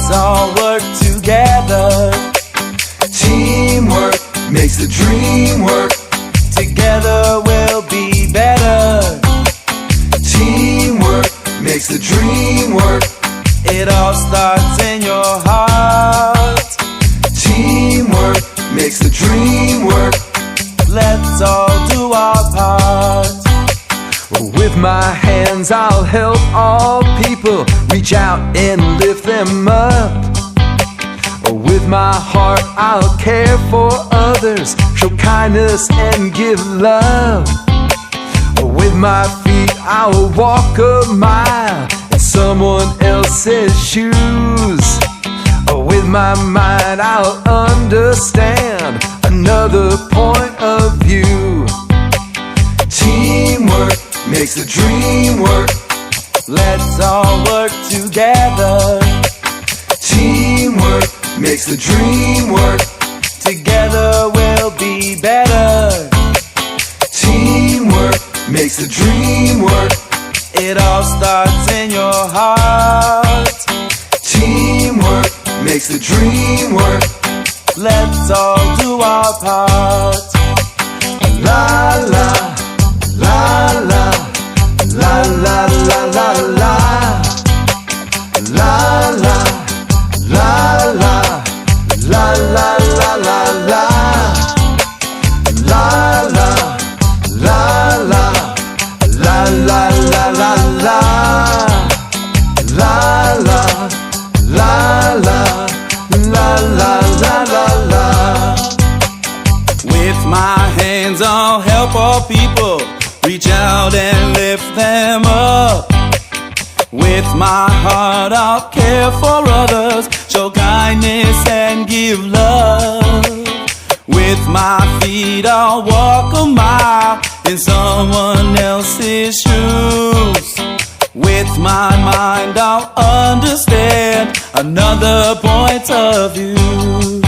Let's all work together. Teamwork makes the dream work. Together we'll be better. Teamwork makes the dream work. It all starts in your heart. Teamwork makes the dream work. Let's all do our part. With my hands I'll help all people, reach out and lift them up. With my heart I'll care for others, show kindness and give love. With my feet I'll walk a mile in someone else's shoes. With my mind I'll understand another point of view. Teamwork makes the dream work. Let's all work together. Teamwork makes the dream work. Together we'll be better. Teamwork makes the dream work. It all starts in your heart. Teamwork makes the dream work. Let's all do our part. La la, la la, la la la la la, la la, la la, la la la la la, la la, la la, la la la la la, la la, la la, la la la la la. With my hands I'll help all people, reach out and lift them up. With my heart I'll care for others, show kindness and give love. With my feet I'll walk a mile in someone else's shoes. With my mind I'll understand another point of view.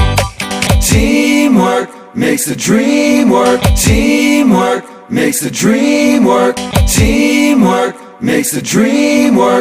Teamwork makes the dream work. Teamwork makes the dream work. Teamwork makes the dream work.